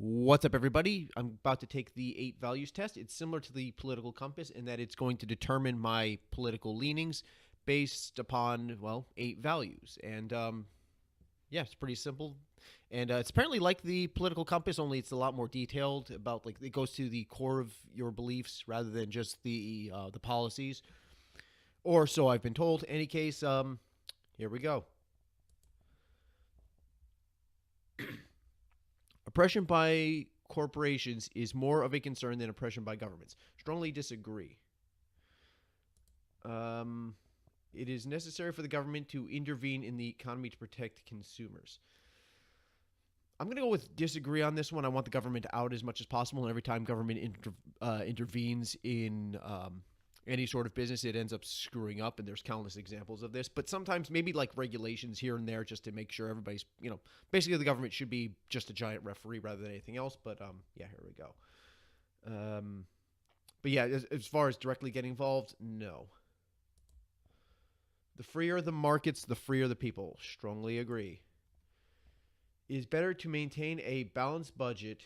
What's up, everybody? I'm about to take the 8 values test. It's similar to the political compass in that it's going to determine my political leanings based upon, well, 8 values. And yeah, it's pretty simple. And it's apparently like the political compass, only it's a lot more detailed about, like, it goes to the core of your beliefs rather than just the policies. Or so I've been told. In any case, here we go. Oppression by corporations is more of a concern than oppression by governments. Strongly disagree. It is necessary for the government to intervene in the economy to protect consumers. I'm going to go with disagree on this one. I want the government out as much as possible, and every time government intervenes in any sort of business, it ends up screwing up, and there's countless examples of this. But sometimes maybe like regulations here and there just to make sure everybody's, basically the government should be just a giant referee rather than anything else. But yeah, here we go. But yeah, as far as directly getting involved, no. The freer the markets, the freer the people. Strongly agree. It is better to maintain a balanced budget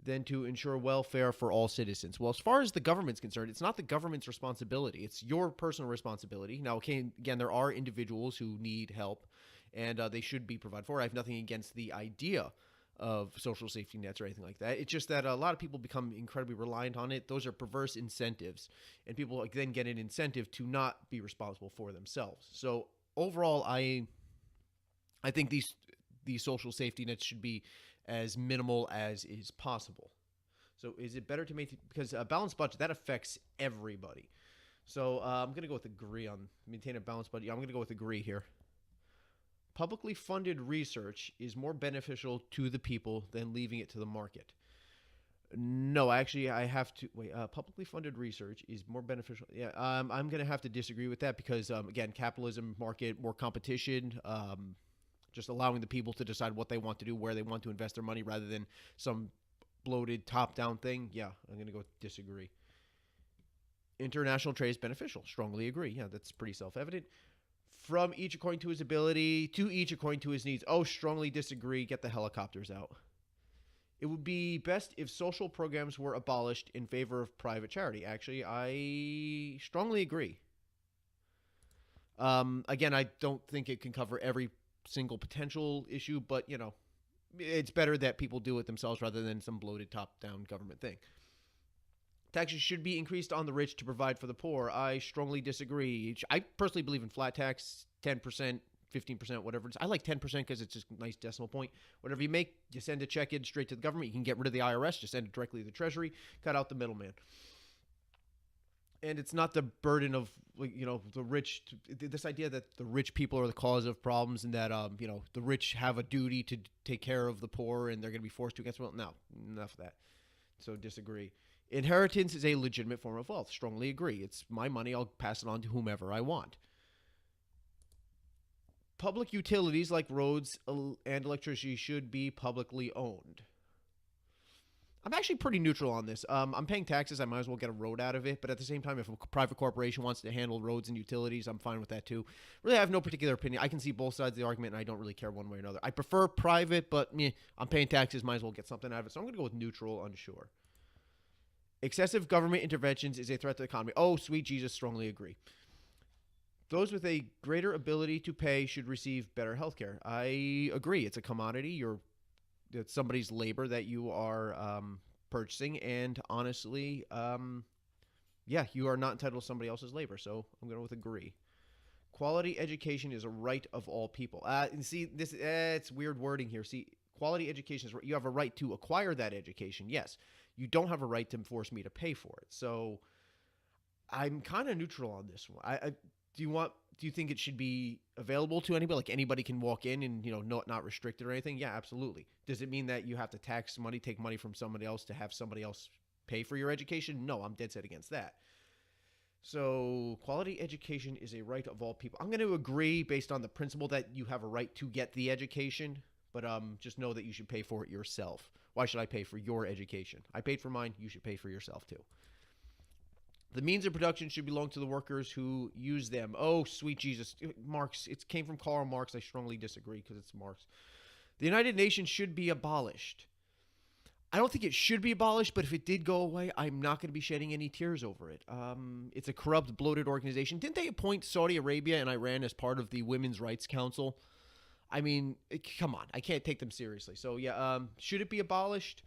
than to ensure welfare for all citizens. Well, as far as the government's concerned, it's not the government's responsibility. It's your personal responsibility. Now, okay, again, there are individuals who need help, and they should be provided for. I have nothing against the idea of social safety nets or anything like that. It's just that a lot of people become incredibly reliant on it. Those are perverse incentives, and people then get an incentive to not be responsible for themselves. So overall, I think these social safety nets should be as minimal as is possible. So is it better to maintain, because a balanced budget, that affects everybody. So I'm going to go with agree on maintain a balanced budget. I'm going to go with agree here. Publicly funded research is more beneficial to the people than leaving it to the market. No, actually, I have to wait. Publicly funded research is more beneficial. Yeah, I'm going to have to disagree with that because, again, capitalism, market, more competition, just allowing the people to decide what they want to do, where they want to invest their money rather than some bloated top-down thing. Yeah, I'm going to go disagree. International trade is beneficial. Strongly agree. Yeah, that's pretty self-evident. From each according to his ability, to each according to his needs. Oh, strongly disagree. Get the helicopters out. It would be best if social programs were abolished in favor of private charity. Actually, I strongly agree. Again, I don't think it can cover every single potential issue, but it's better that people do it themselves rather than some bloated top-down government thing. Taxes should be increased on the rich to provide for the poor. I strongly disagree. I personally believe in flat tax, 10%, 15%, whatever it is. I like 10% because it's just a nice decimal point. Whatever you make, you send a check in straight to the government. You can get rid of the IRS, just send it directly to the Treasury, cut out the middleman. And it's not the burden of, the rich. This idea that the rich people are the cause of problems and that, the rich have a duty to take care of the poor and they're going to be forced to against them. No, enough of that. So disagree. Inheritance is a legitimate form of wealth. Strongly agree. It's my money. I'll pass it on to whomever I want. Public utilities like roads and electricity should be publicly owned. I'm actually pretty neutral on this. I'm paying taxes. I might as well get a road out of it. But at the same time, if a private corporation wants to handle roads and utilities, I'm fine with that too. Really, I have no particular opinion. I can see both sides of the argument, and I don't really care one way or another. I prefer private, but I'm paying taxes. Might as well get something out of it. So I'm going to go with neutral, unsure. Excessive government interventions is a threat to the economy. Oh, sweet Jesus, strongly agree. Those with a greater ability to pay should receive better health care. I agree. It's a commodity. It's somebody's labor that you are purchasing, and honestly, you are not entitled to somebody else's labor. So I'm going to agree. Quality education is a right of all people. And see, this it's weird wording here. See, quality education is you have a right to acquire that education. Yes, you don't have a right to force me to pay for it. So I'm kind of neutral on this one. Do you think it should be available to anybody? Like anybody can walk in and, not restricted or anything? Yeah, absolutely. Does it mean that you have to tax money, take money from somebody else to have somebody else pay for your education? No, I'm dead set against that. So quality education is a right of all people. I'm going to agree based on the principle that you have a right to get the education, but just know that you should pay for it yourself. Why should I pay for your education? I paid for mine. You should pay for yourself too. The means of production should belong to the workers who use them. Oh, sweet Jesus. Marx. It came from Karl Marx. I strongly disagree because it's Marx. The United Nations should be abolished. I don't think it should be abolished, but if it did go away, I'm not going to be shedding any tears over it. It's a corrupt, bloated organization. Didn't they appoint Saudi Arabia and Iran as part of the Women's Rights Council? I mean, come on. I can't take them seriously. So, yeah, should it be abolished?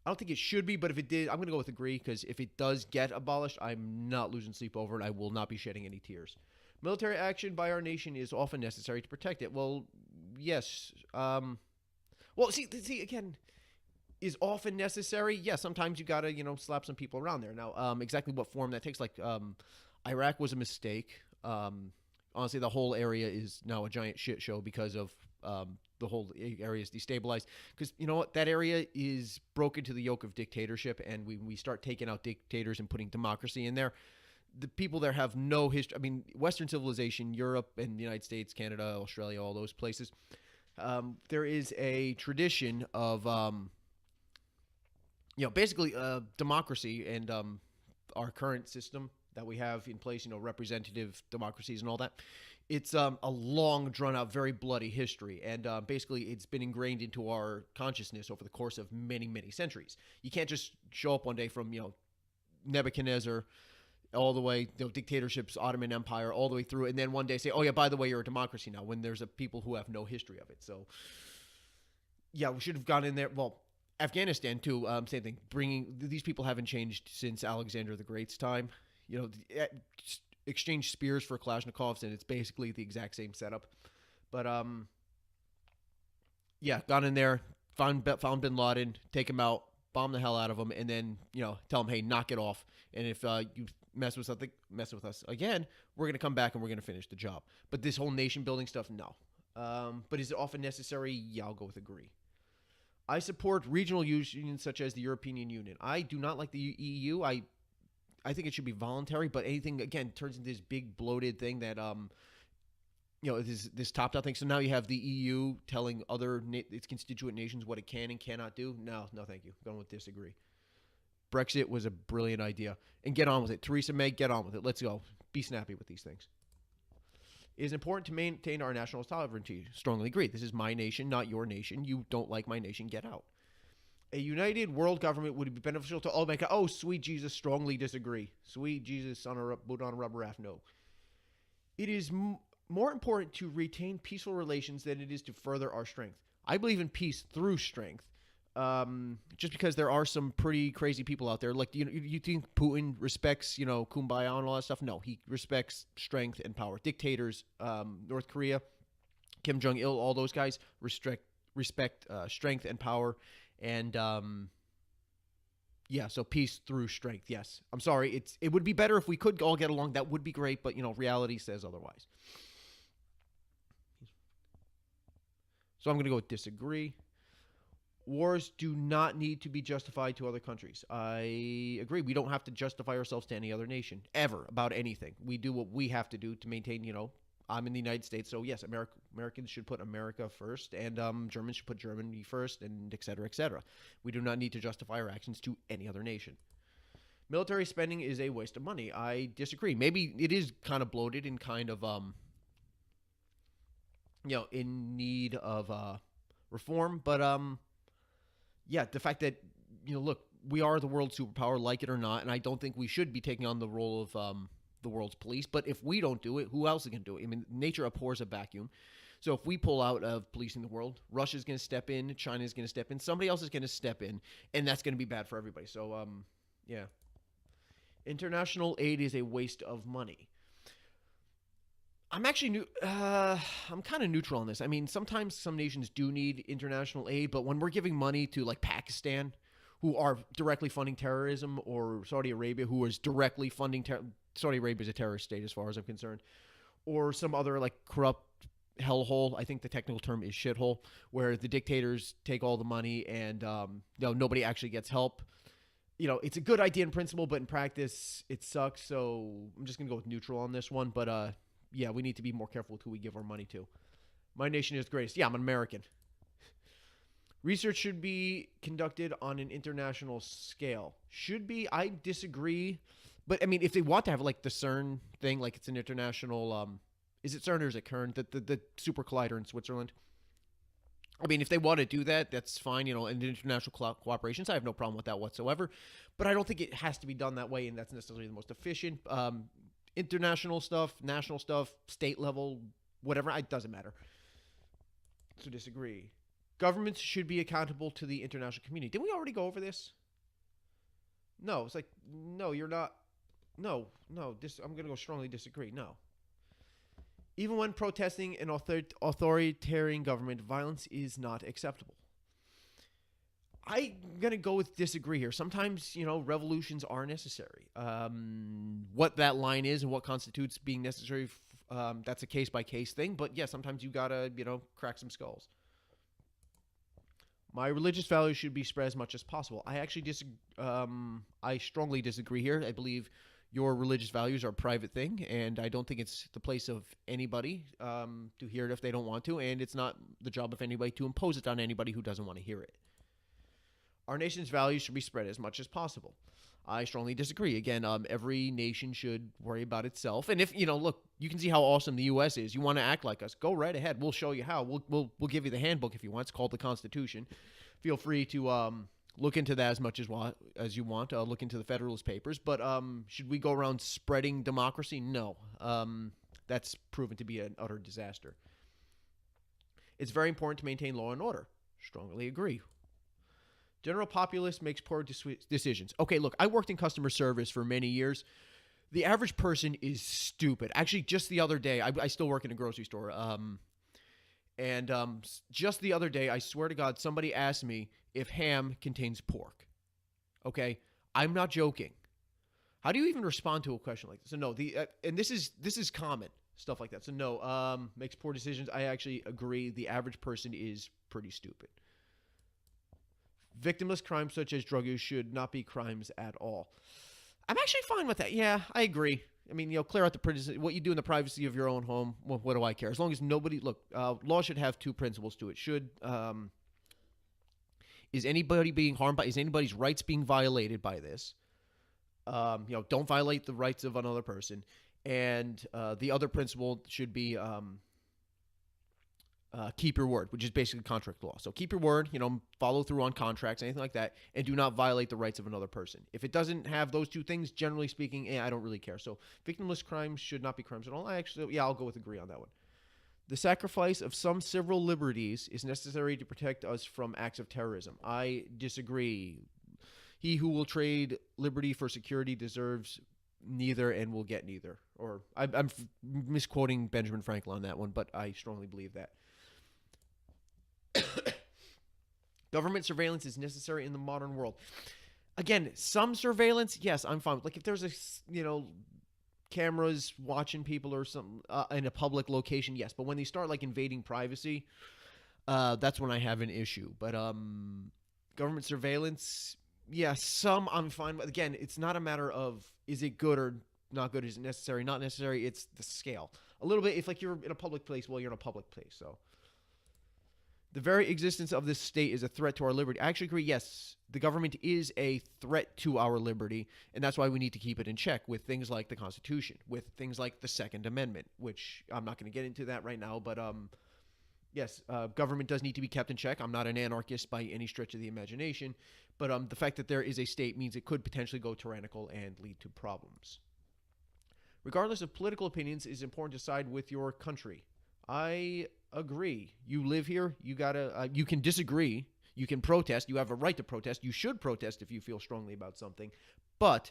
I don't think it should be, but if it did, I'm going to go with agree, because if it does get abolished, I'm not losing sleep over it. I will not be shedding any tears. Military action by our nation is often necessary to protect it. Well, yes. Well, see again, is often necessary. Yeah, sometimes you got to, slap some people around there. Now, exactly what form that takes, like Iraq was a mistake. Honestly, the whole area is now a giant shit show because of the whole area is destabilized. Because you know what? That area is broken to the yoke of dictatorship, and we start taking out dictators and putting democracy in there. The people there have no history. I mean, Western civilization, Europe and the United States, Canada, Australia, all those places, there is a tradition of, basically democracy and our current system that we have in place, representative democracies and all that. It's a long, drawn-out, very bloody history, and basically it's been ingrained into our consciousness over the course of many, many centuries. You can't just show up one day from, Nebuchadnezzar all the way, dictatorships, Ottoman Empire, all the way through, and then one day say, oh, yeah, by the way, you're a democracy now, when there's a people who have no history of it. So, yeah, we should have gone in there. Well, Afghanistan, too, same thing. These people haven't changed since Alexander the Great's time. Exchange spears for Kalashnikovs, and it's basically the exact same setup. But gone in there, found Bin Laden, take him out, bomb the hell out of him, and then tell him, hey, knock it off. And if you mess with us again, we're gonna come back and we're gonna finish the job. But this whole nation building stuff, no. But is it often necessary? Yeah, I'll go with agree. I support regional unions such as the European Union. I do not like the EU. I think it should be voluntary, but anything, again, turns into this big bloated thing that, this top-down thing. So now you have the EU telling its constituent nations what it can and cannot do. No, thank you. Going with disagree. Brexit was a brilliant idea. And get on with it. Theresa May, get on with it. Let's go. Be snappy with these things. It is important to maintain our national sovereignty. Strongly agree. This is my nation, not your nation. You don't like my nation, get out. A united world government would be beneficial to all mankind. Oh, sweet Jesus, strongly disagree. Sweet Jesus on a boat on a rubber raft, no. It is more important to retain peaceful relations than it is to further our strength. I believe in peace through strength. Just because there are some pretty crazy people out there. Like, you think Putin respects, kumbaya and all that stuff? No, he respects strength and power. Dictators, North Korea, Kim Jong-il, all those guys respect strength and power. And, so peace through strength, yes. I'm sorry, it would be better if we could all get along. That would be great, but, reality says otherwise. So I'm going to go with disagree. Wars do not need to be justified to other countries. I agree. We don't have to justify ourselves to any other nation, ever, about anything. We do what we have to do to maintain, I'm in the United States, so yes, Americans should put America first, and Germans should put Germany first, and et cetera, et cetera. We do not need to justify our actions to any other nation. Military spending is a waste of money. I disagree. Maybe it is kind of bloated and kind of, in need of reform, but the fact that, look, we are the world superpower, like it or not, and I don't think we should be taking on the role of the world's police. But if we don't do it, who else is going to do it? I mean, nature abhors a vacuum. So if we pull out of policing the world, Russia's going to step in, China's going to step in, somebody else is going to step in, and that's going to be bad for everybody. So, international aid is a waste of money. I'm actually I'm kind of neutral on this. I mean, sometimes some nations do need international aid, but when we're giving money to like Pakistan, who are directly funding terrorism, or Saudi Arabia, who is directly funding Saudi Arabia is a terrorist state as far as I'm concerned, or some other like corrupt hellhole. I think the technical term is shithole, where the dictators take all the money and nobody actually gets help. It's a good idea in principle, but in practice it sucks. So I'm just gonna go with neutral on this one. But we need to be more careful with who we give our money to. My nation is the greatest. Yeah, I'm an American. Research should be conducted on an international scale. Should be. I disagree. But, I mean, if they want to have, like, the CERN thing, like it's an international, is it CERN or is it Kern? The super collider in Switzerland. I mean, if they want to do that, that's fine. And international cooperations, I have no problem with that whatsoever. But I don't think it has to be done that way, and that's necessarily the most efficient. International stuff, national stuff, state level, whatever, it doesn't matter. So disagree. Governments should be accountable to the international community. Didn't we already go over this? No, it's like, no, you're not. No, no, I'm going to go strongly disagree. No. Even when protesting an authoritarian government, violence is not acceptable. I'm going to go with disagree here. Sometimes, revolutions are necessary. What that line is and what constitutes being necessary, that's a case-by-case thing. But, yeah, sometimes you got to, crack some skulls. My religious values should be spread as much as possible. I actually I strongly disagree here. I believe your religious values are a private thing, and I don't think it's the place of anybody to hear it if they don't want to, and it's not the job of anybody to impose it on anybody who doesn't want to hear it. Our nation's values should be spread as much as possible. I strongly disagree. Again, every nation should worry about itself. And if, look, you can see how awesome the U.S. is. You want to act like us, go right ahead. We'll show you how. We'll give you the handbook if you want. It's called the Constitution. Feel free to look into that as much as you want. Look into the Federalist Papers. But should we go around spreading democracy? No. That's proven to be an utter disaster. It's very important to maintain law and order. Strongly agree. General populace makes poor decisions. Okay, look, I worked in customer service for many years. The average person is stupid. Actually, just the other day, I still work in a grocery store. Just the other day, I swear to God, somebody asked me if ham contains pork. Okay, I'm not joking. How do you even respond to a question like this? So no, and this is common stuff like that. So no, makes poor decisions. I actually agree. The average person is pretty stupid. Victimless crimes such as drug use should not be crimes at all. I'm actually fine with that. Yeah, I agree. I mean, clear out what you do in the privacy of your own home. What do I care? As long as nobody law should have two principles to it. Is anybody being harmed by? Is anybody's rights being violated by this? Don't violate the rights of another person. And the other principle should be keep your word, which is basically contract law. So keep your word, follow through on contracts, anything like that, and do not violate the rights of another person. If it doesn't have those two things, generally speaking, I don't really care. So victimless crimes should not be crimes at all. I'll go with agree on that one. The sacrifice of some civil liberties is necessary to protect us from acts of terrorism. I disagree. He who will trade liberty for security deserves neither and will get neither. Or I'm misquoting Benjamin Franklin on that one, but I strongly believe that. Government surveillance is necessary in the modern world. Again, some surveillance, yes, I'm fine with. Like if there's cameras watching people or something in a public location, yes. But when they start invading privacy, that's when I have an issue. But government surveillance, yeah, some I'm fine with. Again, it's not a matter of is it good or not good, is it necessary, not necessary. It's the scale. A little bit, if you're in a public place, well, you're in a public place, so. The very existence of this state is a threat to our liberty. I actually agree, yes, the government is a threat to our liberty, and that's why we need to keep it in check with things like the Constitution, with things like the Second Amendment, which I'm not going to get into that right now, but yes, government does need to be kept in check. I'm not an anarchist by any stretch of the imagination, but the fact that there is a state means it could potentially go tyrannical and lead to problems. Regardless of political opinions, it is important to side with your country. I agree. You live here. You can disagree. You can protest. You have a right to protest. You should protest if you feel strongly about something. But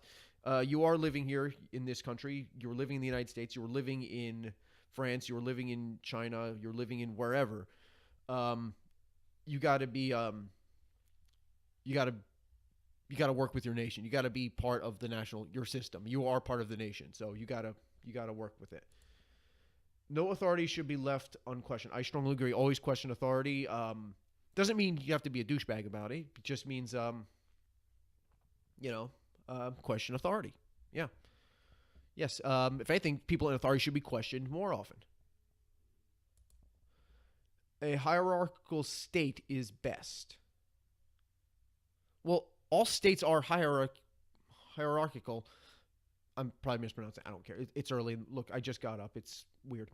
you are living here in this country. You're living in the United States. You're living in France. You're living in China. You're living in wherever. You got to be. You got to work with your nation. You got to be part of your system. You are part of the nation, so you got to work with it. No authority should be left unquestioned. I strongly agree. Always question authority. Doesn't mean you have to be a douchebag about it. It just means, question authority. Yeah. Yes. If anything, people in authority should be questioned more often. A hierarchical state is best. Well, all states are hierarchical. I'm probably mispronouncing. I don't care. It's early. Look, I just got up. It's weird.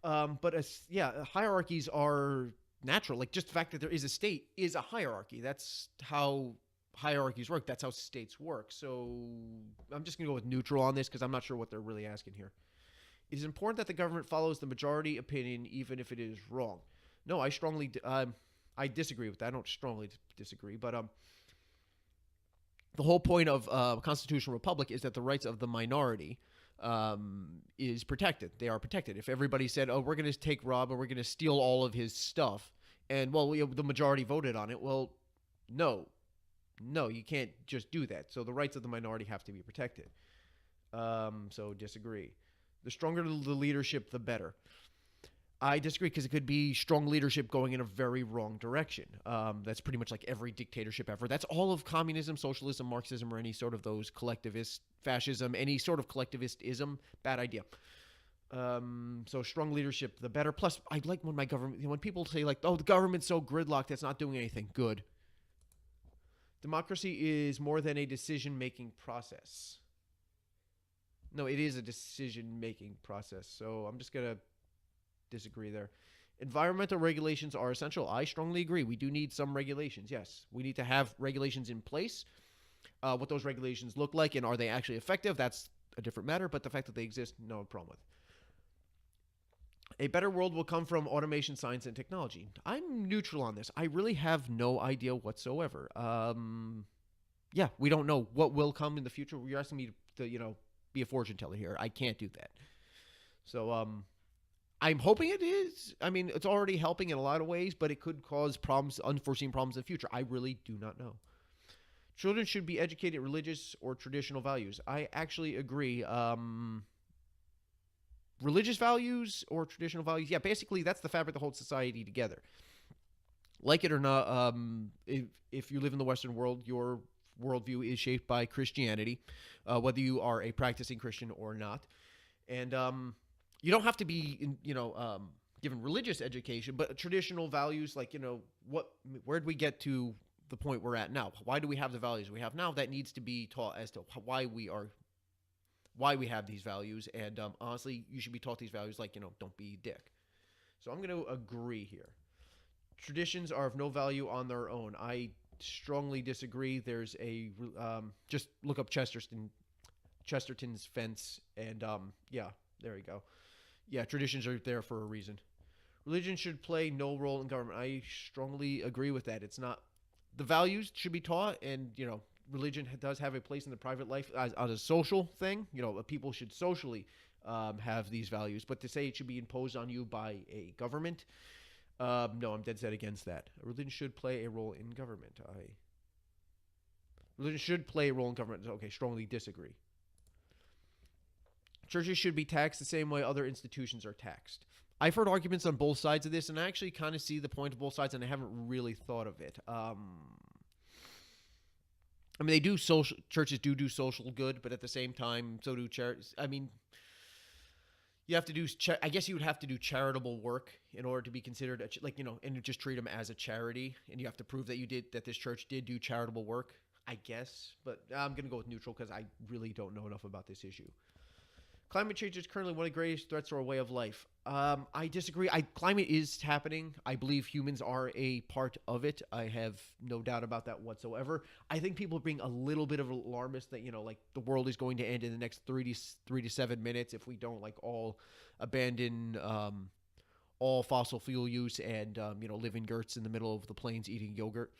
Hierarchies are natural. Like, just the fact that there is a state is a hierarchy. That's how hierarchies work. That's how states work. So I'm just going to go with neutral on this because I'm not sure what they're really asking here. It is important that the government follows the majority opinion even if it is wrong. No, I disagree with that. I don't strongly disagree, but the whole point of constitutional republic is that the rights of the minority is protected. They are protected. If everybody said, "Oh, we're going to take Rob and we're going to steal all of his stuff," and the majority voted on it, well, no, you can't just do that. So the rights of the minority have to be protected. So disagree. The stronger the leadership, the better. I disagree because it could be strong leadership going in a very wrong direction. That's pretty much like every dictatorship ever. That's all of communism, socialism, Marxism, or any sort of those collectivist fascism, any sort of collectivistism. Bad idea. So strong leadership, the better. Plus, I like when when people say like, "Oh, the government's so gridlocked, it's not doing anything." Good. Democracy is more than a decision-making process. No, it is a decision-making process. So I'm just gonna disagree there. Environmental regulations are essential. I strongly agree. We do need some regulations. Yes, we need to have regulations in place. What those regulations look like and are they actually effective, that's a different matter. But the fact that they exist, no problem with. A better world will come from automation, science, and technology. I'm neutral on this. I really have no idea whatsoever. Yeah, we don't know what will come in the future. You're asking me to, be a fortune teller here. I can't do that. So, I'm hoping it is. I mean, it's already helping in a lot of ways, but it could cause problems, unforeseen problems in the future. I really do not know. Children should be educated in religious or traditional values. I actually agree. Religious values or traditional values? Yeah, basically that's the fabric that holds society together. Like it or not, if you live in the Western world, your worldview is shaped by Christianity, whether you are a practicing Christian or not. And you don't have to be, given religious education, but traditional values like, where'd we get to the point we're at now? Why do we have the values we have now? That needs to be taught as to why we have these values. And honestly, you should be taught these values like, don't be a dick. So I'm going to agree here. Traditions are of no value on their own. I strongly disagree. There's just look up Chesterton's fence, and yeah, there we go. Yeah, traditions are there for a reason. Religion should play no role in government. I strongly agree with that. It's not, the values should be taught, and religion does have a place in the private life as a social thing. People should socially have these values, but to say it should be imposed on you by a government, no, I'm dead set against that. Religion should play a role in government. Religion should play a role in government. Okay, strongly disagree. Churches should be taxed the same way other institutions are taxed. I've heard arguments on both sides of this, and I actually kind of see the point of both sides, and I haven't really thought of it. I mean, churches do social good, but at the same time, so do charities. I mean, you have to do, I guess you would have to do charitable work in order to be considered, and just treat them as a charity, and you have to prove that this church did do charitable work, I guess. But I'm going to go with neutral because I really don't know enough about this issue. Climate change is currently one of the greatest threats to our way of life. I disagree. Climate is happening. I believe humans are a part of it. I have no doubt about that whatsoever. I think people are being a little bit of alarmist that, the world is going to end in the next 3 to 7 minutes if we don't all abandon all fossil fuel use and, live in yurts in the middle of the plains eating yogurt.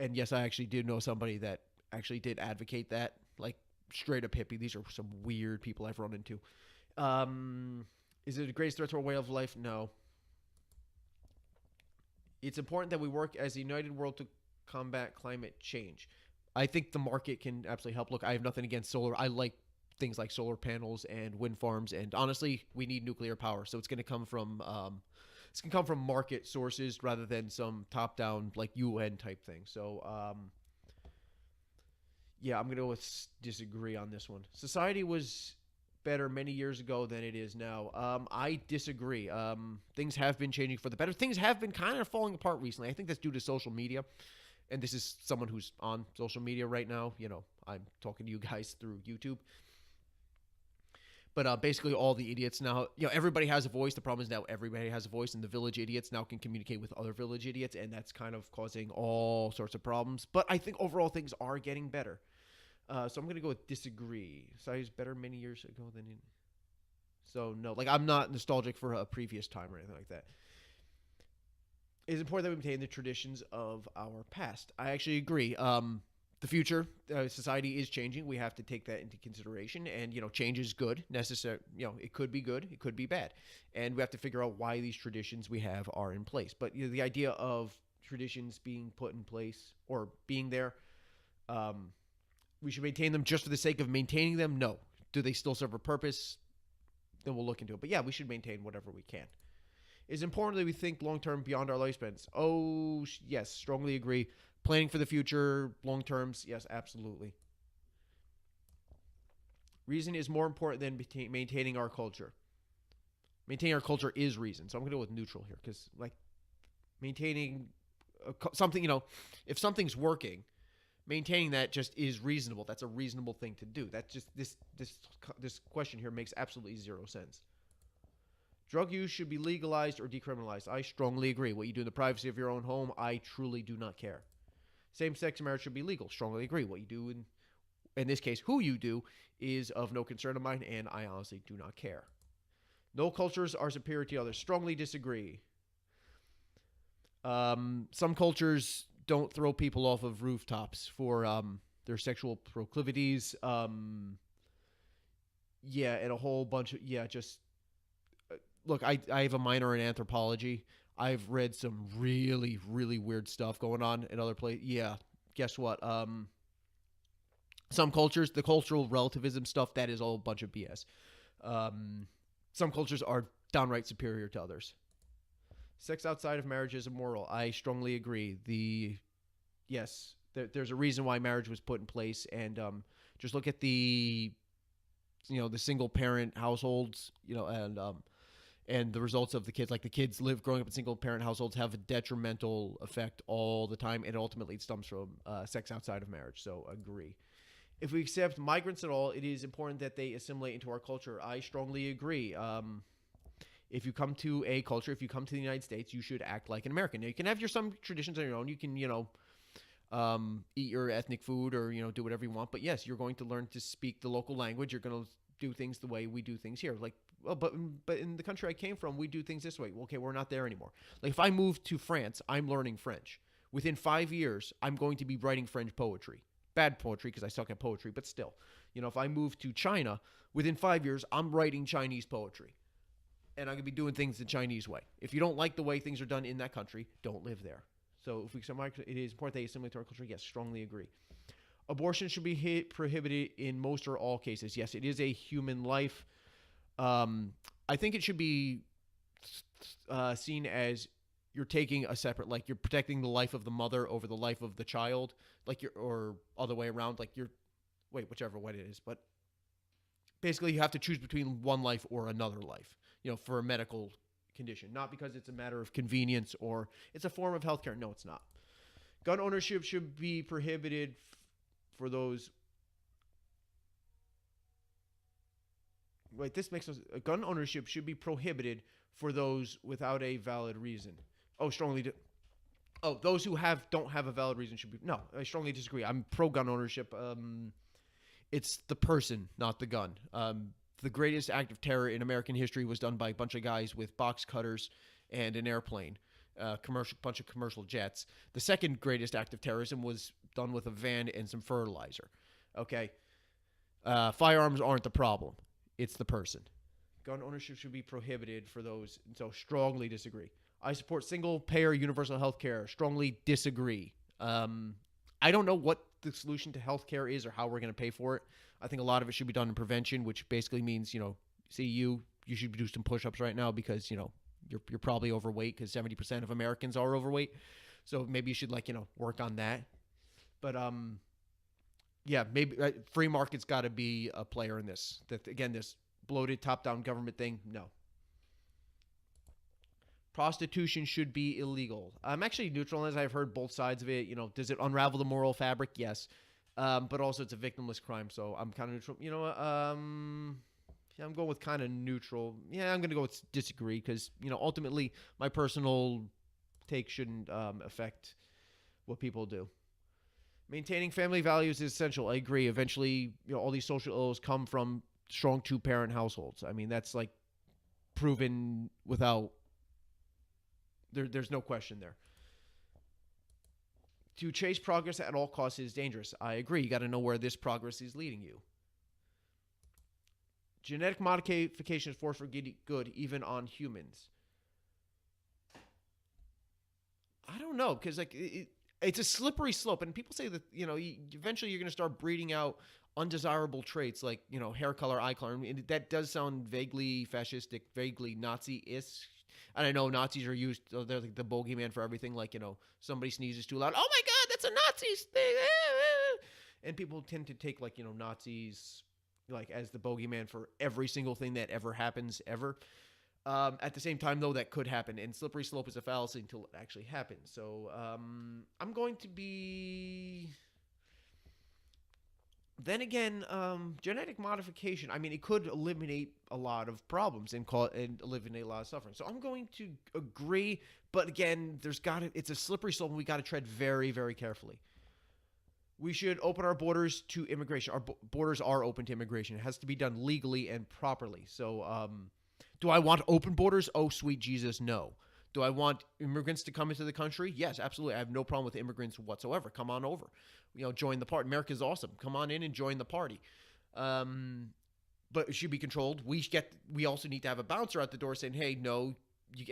And yes, I actually did know somebody that actually did advocate that, straight up hippie. These are some weird people I've run into. Is it the greatest threat to our way of life? No. It's important that we work as a united world to combat climate change. I think the market can absolutely help. Look, I have nothing against solar. I like things like solar panels and wind farms, and honestly, we need nuclear power. So it's going to come from market sources rather than some top-down UN type thing. So yeah, I'm going to disagree on this one. Society was better many years ago than it is now. I disagree. Things have been changing for the better. Things have been kind of falling apart recently. I think that's due to social media. And this is someone who's on social media right now. I'm talking to you guys through YouTube. But basically, all the idiots now, everybody has a voice. The problem is now everybody has a voice, and the village idiots now can communicate with other village idiots, and that's kind of causing all sorts of problems. But I think overall things are getting better. So I'm going to go with disagree. Society is better many years ago than in. So no, like I'm not nostalgic for a previous time or anything like that. It is important that we maintain the traditions of our past. I actually agree. The future, society is changing. We have to take that into consideration. And, change is good, necessary. It could be good, it could be bad. And we have to figure out why these traditions we have are in place. But the idea of traditions being put in place or being there, we should maintain them just for the sake of maintaining them? No. Do they still serve a purpose? Then we'll look into it. But yeah, we should maintain whatever we can. It's important that we think long-term beyond our lifespans. Oh, yes, strongly agree. Planning for the future, long terms, yes, absolutely. Reason is more important than maintaining our culture. Maintaining our culture is reason. So I'm going to go with neutral here because, maintaining something, if something's working, maintaining that just is reasonable. That's a reasonable thing to do. That's just this question here makes absolutely zero sense. Drug use should be legalized or decriminalized. I strongly agree. What you do in the privacy of your own home, I truly do not care. Same-sex marriage should be legal. Strongly agree. What you do, in this case, who you do, is of no concern of mine, and I honestly do not care. No cultures are superior to others. Strongly disagree. Some cultures don't throw people off of rooftops for their sexual proclivities. And a whole bunch of, look, I have a minor in anthropology. I've read some really, really weird stuff going on in other places. Yeah, guess what? Some cultures, the cultural relativism stuff, that is all a bunch of BS. Some cultures are downright superior to others. Sex outside of marriage is immoral. I strongly agree. There's a reason why marriage was put in place, and just look at the single parent households, and the results of the kids. Like the kids growing up in single parent households have a detrimental effect all the time, and ultimately it stems from sex outside of marriage. So agree. If we accept migrants at all, it is important that they assimilate into our culture. I strongly agree. If you come to a culture, if you come to the United States, you should act like an American. Now, you can have some traditions on your own. You can, eat your ethnic food or, do whatever you want. But yes, you're going to learn to speak the local language. You're going to do things the way we do things here. But in the country I came from, we do things this way. Well, okay, we're not there anymore. Like if I move to France, I'm learning French. Within 5 years, I'm going to be writing French poetry. Bad poetry because I suck at poetry, but still. If I move to China, within 5 years, I'm writing Chinese poetry. And I'm going to be doing things the Chinese way. If you don't like the way things are done in that country, don't live there. So if we it is important they assimilate to our culture. Yes, strongly agree. Abortion should be prohibited in most or all cases. Yes, it is a human life. I think it should be seen as you're taking a separate, like you're protecting the life of the mother over the life of the child, or other way around, whichever way it is. But basically you have to choose between one life or another life, for a medical condition, not because it's a matter of convenience or it's a form of healthcare. No, it's not. Gun ownership should be prohibited for those. Wait, this makes us. Gun ownership should be prohibited for those without a valid reason. Oh, those who don't have a valid reason should be. No, I strongly disagree. I'm pro gun ownership. It's the person, not the gun. The greatest act of terror in American history was done by a bunch of guys with box cutters and an airplane, bunch of commercial jets. The second greatest act of terrorism was done with a van and some fertilizer. Okay, firearms aren't the problem. It's the person. Gun ownership should be prohibited for those. So strongly disagree. I support single-payer universal health care. Strongly disagree. I don't know what the solution to health care is or how we're going to pay for it. I think a lot of it should be done in prevention, which basically means, you should do some push-ups right now because, you're probably overweight because 70% of Americans are overweight. So maybe you should, work on that. But, maybe free market's got to be a player in this. That, again, this bloated top-down government thing, no. Prostitution should be illegal. I'm actually neutral as I've heard both sides of it. Does it unravel the moral fabric? Yes. But also it's a victimless crime, so I'm kind of neutral. Yeah, I'm going with kind of neutral. Yeah, I'm going to go with disagree because, ultimately my personal take shouldn't affect what people do. Maintaining family values is essential. I agree. Eventually, all these social ills come from strong two-parent households. I mean, that's like proven without there's no question there. To chase progress at all costs is dangerous. I agree. You got to know where this progress is leading you. Genetic modification is forced for good, even on humans. I don't know, because it's a slippery slope, and people say that eventually you're going to start breeding out undesirable traits like hair color, eye color. I mean, that does sound vaguely fascistic, vaguely Nazi-ish. And I know Nazis are used; they're like the bogeyman for everything. Like somebody sneezes too loud, oh my God, that's a Nazi thing, and people tend to take Nazis like as the bogeyman for every single thing that ever happens ever. At the same time, though, that could happen, and slippery slope is a fallacy until it actually happens. So I'm going to be. Then again, genetic modification. I mean, it could eliminate a lot of problems and eliminate a lot of suffering. So I'm going to agree, but again, it's a slippery slope, and we got to tread very, very carefully. We should open our borders to immigration. Our borders are open to immigration. It has to be done legally and properly. So, do I want open borders? Oh, sweet Jesus, no. Do I want immigrants to come into the country? Yes, absolutely. I have no problem with immigrants whatsoever. Come on over. Join the party. America's awesome. Come on in and join the party. But it should be controlled. We also need to have a bouncer at the door saying, hey, no, you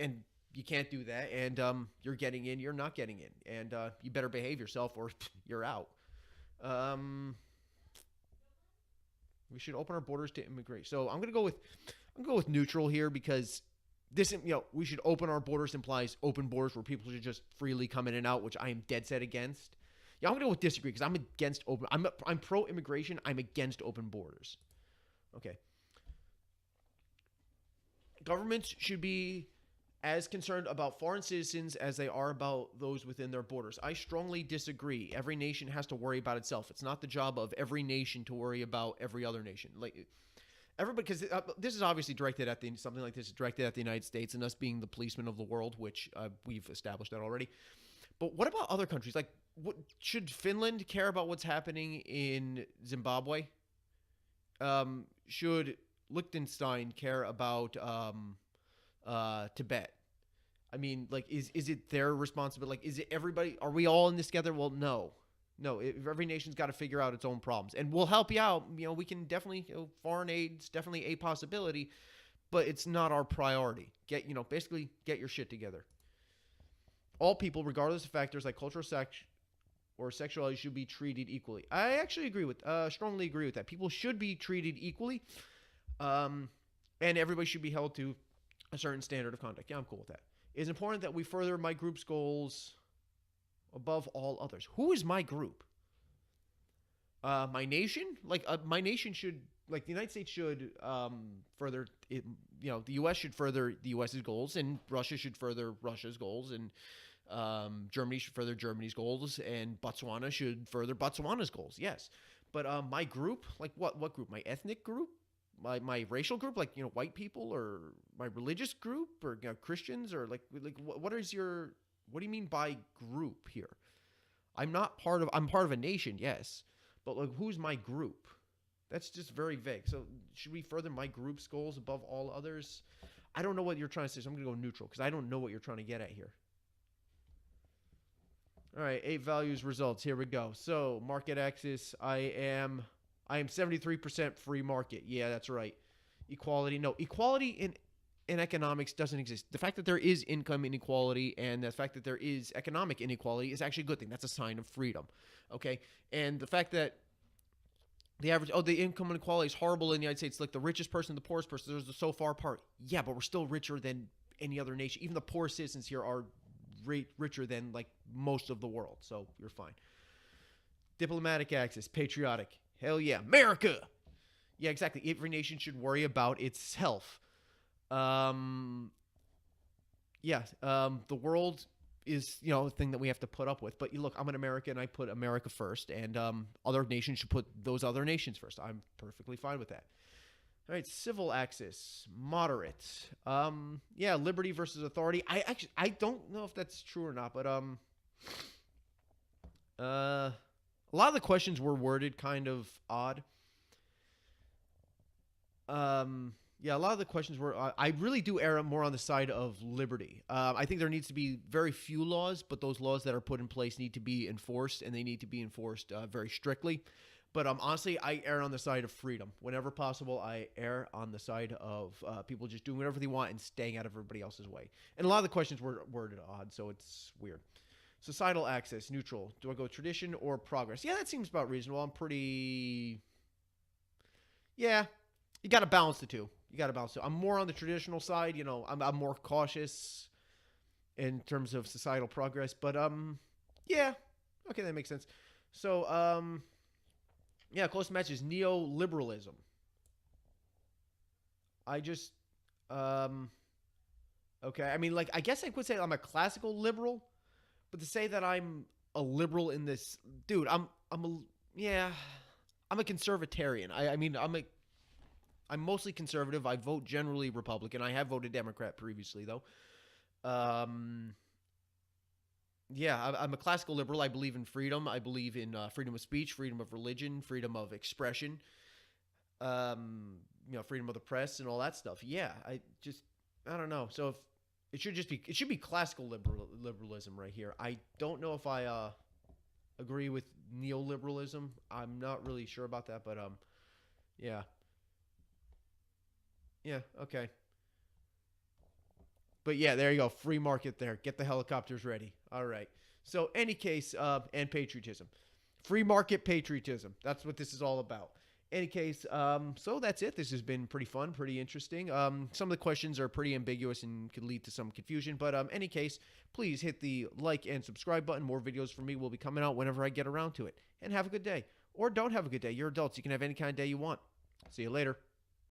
can't do that. And you're getting in, you're not getting in. And you better behave yourself or you're out. We should open our borders to immigration. So I'm gonna go with neutral here because this, we should open our borders implies open borders where people should just freely come in and out, which I am dead set against. Yeah, I'm gonna go with disagree because I'm against open. I'm pro immigration. I'm against open borders. Okay. Governments should be as concerned about foreign citizens as they are about those within their borders. I strongly disagree. Every nation has to worry about itself. It's not the job of every nation to worry about every other nation. Like everybody, because this is obviously directed at something like this is directed at the United States and us being the policemen of the world, which we've established that already. But what about other countries? Like, should Finland care about what's happening in Zimbabwe? Should Liechtenstein care about Tibet? I mean, like, is it their responsibility? Like, is it everybody? Are we all in this together? Well, no. Every nation's got to figure out its own problems, and we'll help you out. We can definitely, foreign aid's definitely a possibility, but it's not our priority. Basically get your shit together. All people, regardless of factors like cultural, sex, or sexuality, should be treated equally. I actually strongly agree with that. People should be treated equally, and everybody should be held to a certain standard of conduct. Yeah, I'm cool with that. It's important that we further my group's goals above all others. Who is my group? My nation? My nation should, the United States should further it. The U.S. should further the U.S.'s goals, and Russia should further Russia's goals, and Germany should further Germany's goals, and Botswana should further Botswana's goals. Yes, but my group, what group? My ethnic group? My racial group, white people, or my religious group, or Christians, or what do you mean by group here? I'm part of a nation, yes, but who's my group? That's just very vague. So should we further my group's goals above all others? I don't know what you're trying to say, so I'm going to go neutral because I don't know what you're trying to get at here. All right, 8 values results. Here we go. So market axis, I am 73% free market. Yeah, that's right. Equality. No, equality in economics doesn't exist. The fact that there is income inequality and the fact that there is economic inequality is actually a good thing. That's a sign of freedom. Okay? And the fact that the income inequality is horrible in the United States. Like the richest person, the poorest person, there's so far apart. Yeah, but we're still richer than any other nation. Even the poorest citizens here are richer than most of the world. So you're fine. Diplomatic axis, patriotic. Hell yeah, America. Yeah, exactly. Every nation should worry about itself. The world is, a thing that we have to put up with. But look, I'm an American. I put America first, and other nations should put those other nations first. I'm perfectly fine with that. All right, civil axis, moderate. Yeah, liberty versus authority. I don't know if that's true or not, but a lot of the questions were worded kind of odd. Yeah, a lot of the questions were. I really do err more on the side of liberty. I think there needs to be very few laws, but those laws that are put in place need to be enforced, and they need to be enforced very strictly. But honestly, I err on the side of freedom. Whenever possible, I err on the side of people just doing whatever they want and staying out of everybody else's way. And a lot of the questions were worded odd, so it's weird. Societal axis, neutral. Do I go tradition or progress? Yeah, that seems about reasonable. I'm pretty. Yeah, you got to balance the two. You got to balance it. I'm more on the traditional side. You know, I'm more cautious in terms of societal progress. But yeah, okay, that makes sense. So yeah, close match is neoliberalism. I just okay. I mean, like, I guess I could say I'm a classical liberal, but to say that I'm a liberal in this, dude, I'm a yeah, I'm a conservatarian. I mean, I'm mostly conservative. I vote generally Republican. I have voted Democrat previously, though. Yeah, I'm a classical liberal. I believe in freedom. I believe in freedom of speech, freedom of religion, freedom of expression, freedom of the press and all that stuff. Yeah, I don't know. So if it should be classical liberalism right here. I don't know if I agree with neoliberalism. I'm not really sure about that, but yeah. Yeah, okay. But yeah, there you go. Free market there. Get the helicopters ready. All right. So, any case, and patriotism. Free market patriotism. That's what this is all about. Any case, so that's it. This has been pretty fun, pretty interesting. Some of the questions are pretty ambiguous and could lead to some confusion. But any case, please hit the like and subscribe button. More videos from me will be coming out whenever I get around to it. And have a good day. Or don't have a good day. You're adults. You can have any kind of day you want. See you later.